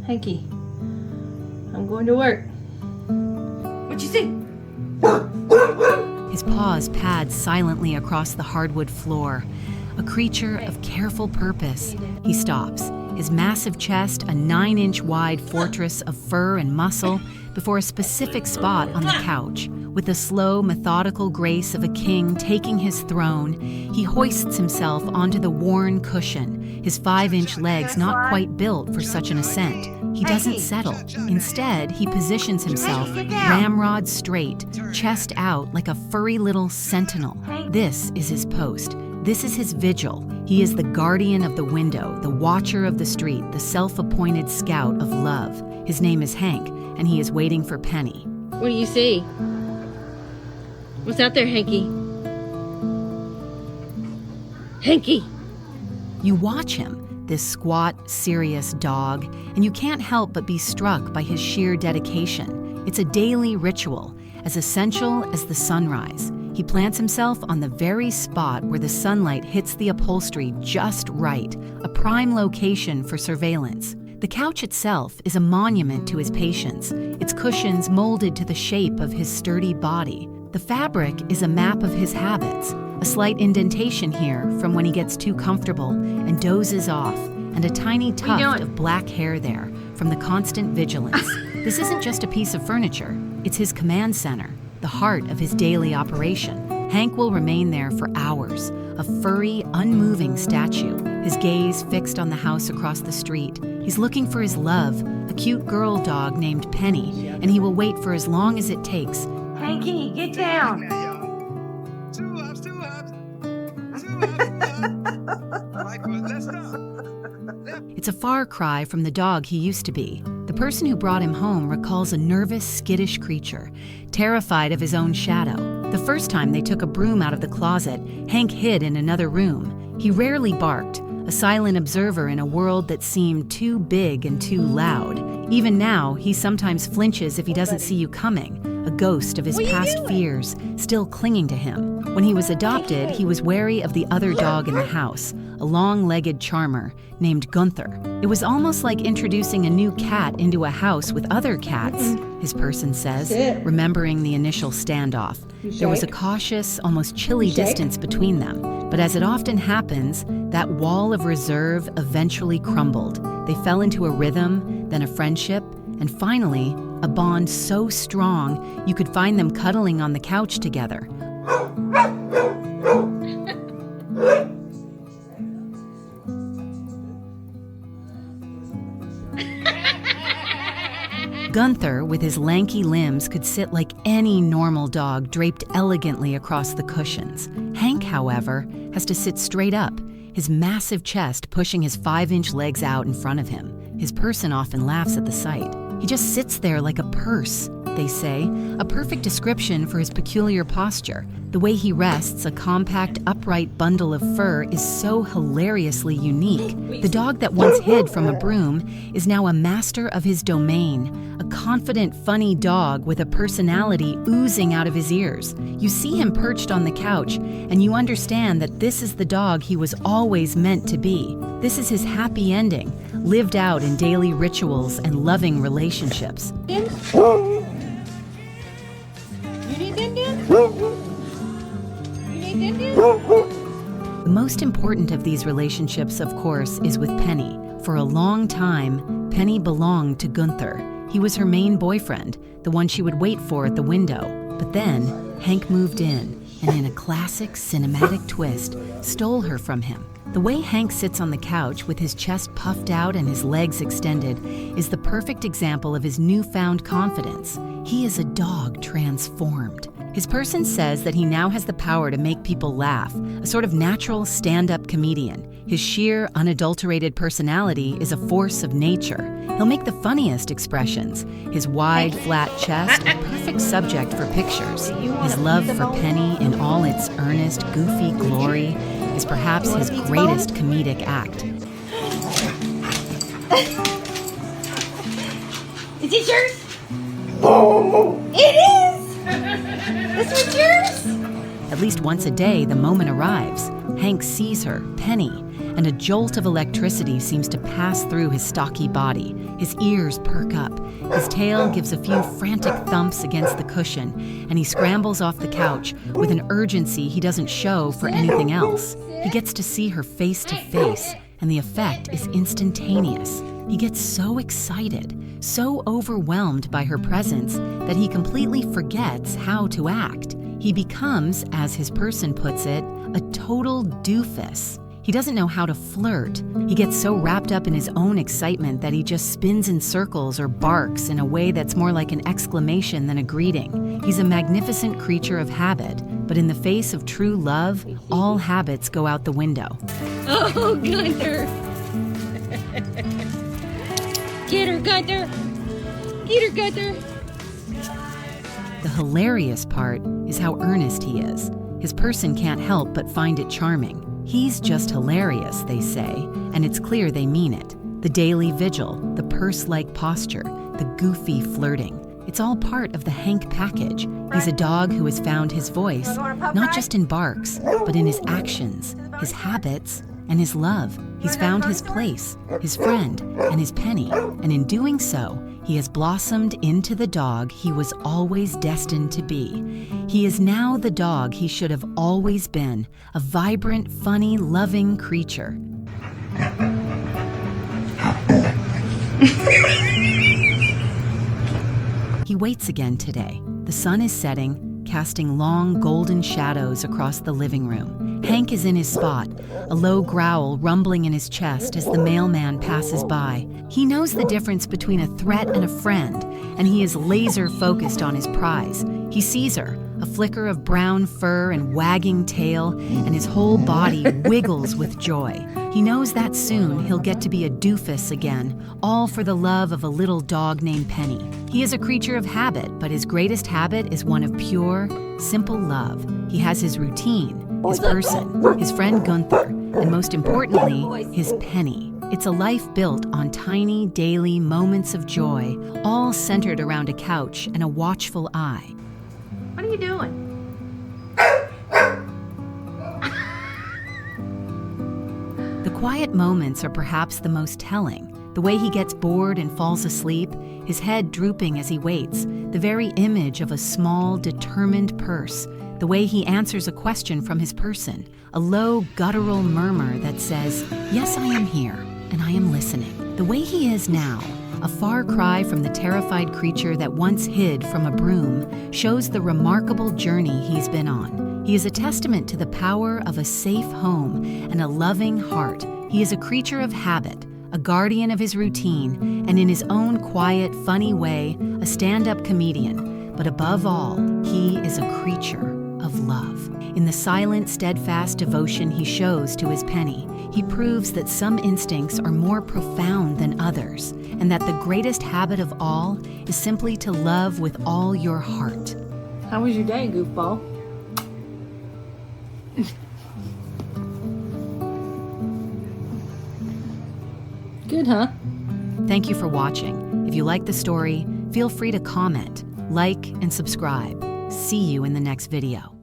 Hanky, I'm going to work. What you see? His paws pad silently across the hardwood floor. A creature of careful purpose. He stops, his massive chest a 9-inch wide fortress of fur and muscle before a specific spot on the couch. With the slow, methodical grace of a king taking his throne, he hoists himself onto the worn cushion, his 5-inch legs not quite built for such an ascent. He doesn't settle. Instead, he positions himself ramrod straight, chest out like a furry little sentinel. This is his post. This is his vigil. He is the guardian of the window, the watcher of the street, the self-appointed scout of love. His name is Hank, and he is waiting for Penny. What do you see? What's out there, Hanky? Hanky! You watch him, this squat, serious dog, and you can't help but be struck by his sheer dedication. It's a daily ritual, as essential as the sunrise. He plants himself on the very spot where the sunlight hits the upholstery just right, a prime location for surveillance. The couch itself is a monument to his patience, its cushions molded to the shape of his sturdy body. The fabric is a map of his habits, a slight indentation here from when he gets too comfortable and dozes off, and a tiny tuft of black hair there from the constant vigilance. This isn't just a piece of furniture, it's his command center, the heart of his daily operation. Hank will remain there for hours, a furry, unmoving statue, his gaze fixed on the house across the street. He's looking for his love, a cute girl dog named Penny, and he will wait for as long as it takes. Hanky, get down! Two ups. Right foot, let's go. It's a far cry from the dog he used to be. The person who brought him home recalls a nervous, skittish creature, terrified of his own shadow. The first time they took a broom out of the closet, Hank hid in another room. He rarely barked, a silent observer in a world that seemed too big and too loud. Even now, he sometimes flinches if he doesn't see you coming, a ghost of his past fears still clinging to him. When he was adopted, he was wary of the other dog in the house, a long-legged charmer named Gunther. It was almost like introducing a new cat into a house with other cats, his person says, remembering the initial standoff. There was a cautious, almost chilly distance between them, but as it often happens, that wall of reserve eventually crumbled. They fell into a rhythm, then a friendship, and finally, a bond so strong you could find them cuddling on the couch together. Gunther, with his lanky limbs, could sit like any normal dog draped elegantly across the cushions. Hank, however, has to sit straight up, his massive chest pushing his 5-inch legs out in front of him. His person often laughs at the sight. He just sits there like a purse, they say, a perfect description for his peculiar posture. The way he rests, a compact, upright bundle of fur, is so hilariously unique. The dog that once hid from a broom is now a master of his domain, a confident, funny dog with a personality oozing out of his ears. You see him perched on the couch, and you understand that this is the dog he was always meant to be. This is his happy ending, lived out in daily rituals and loving relationships. You need Din Din? You need Din Din? The most important of these relationships, of course, is with Penny. For a long time, Penny belonged to Gunther. He was her main boyfriend, the one she would wait for at the window. But then, Hank moved in, and in a classic cinematic twist, stole her from him. The way Hank sits on the couch with his chest puffed out and his legs extended is the perfect example of his newfound confidence. He is a dog transformed. His person says that he now has the power to make people laugh, a sort of natural stand-up comedian. His sheer, unadulterated personality is a force of nature. He'll make the funniest expressions. His wide, flat chest, a perfect subject for pictures. His love for Penny in all its earnest, goofy glory is perhaps his greatest comedic act. Is it yours? It is! This one's yours? At least once a day, the moment arrives. Hank sees her, Penny, and a jolt of electricity seems to pass through his stocky body. His ears perk up. His tail gives a few frantic thumps against the cushion, and he scrambles off the couch with an urgency he doesn't show for anything else. He gets to see her face to face, and the effect is instantaneous. He gets so excited, so overwhelmed by her presence, that he completely forgets how to act. He becomes, as his person puts it, a total doofus. He doesn't know how to flirt. He gets so wrapped up in his own excitement that he just spins in circles or barks in a way that's more like an exclamation than a greeting. He's a magnificent creature of habit, but in the face of true love, all habits go out the window. Oh, Gunther! Get her, Gunther! Get her, Gunther! The hilarious part is how earnest he is. His person can't help but find it charming. He's just hilarious, they say, and it's clear they mean it. The daily vigil, the purse-like posture, the goofy flirting. It's all part of the Hank package. He's a dog who has found his voice, not just in barks, but in his actions, his habits, and his love. He's found his place, his friend, and his penny, and in doing so, he has blossomed into the dog he was always destined to be. He is now the dog he should have always been, a vibrant, funny, loving creature. He waits again today. The sun is setting, casting long golden shadows across the living room. Hank is in his spot, a low growl rumbling in his chest as the mailman passes by. He knows the difference between a threat and a friend, and he is laser focused on his prize. He sees her, a flicker of brown fur and wagging tail, and his whole body wiggles with joy. He knows that soon he'll get to be a doofus again, all for the love of a little dog named Penny. He is a creature of habit, but his greatest habit is one of pure, simple love. He has his routine, his person, his friend Gunther, and most importantly, his penny. It's a life built on tiny, daily moments of joy, all centered around a couch and a watchful eye. What are you doing? The quiet moments are perhaps the most telling. The way he gets bored and falls asleep, his head drooping as he waits, the very image of a small, determined purse, the way he answers a question from his person, a low, guttural murmur that says, "Yes, I am here, and I am listening." The way he is now, a far cry from the terrified creature that once hid from a broom, shows the remarkable journey he's been on. He is a testament to the power of a safe home and a loving heart. He is a creature of habit, a guardian of his routine, and in his own quiet, funny way, a stand-up comedian. But above all, he is a creature of love. In the silent, steadfast devotion he shows to his penny, he proves that some instincts are more profound than others, and that the greatest habit of all is simply to love with all your heart. How was your day, goofball? Good, huh? Thank you for watching. If you like the story, feel free to comment, like, and subscribe. See you in the next video.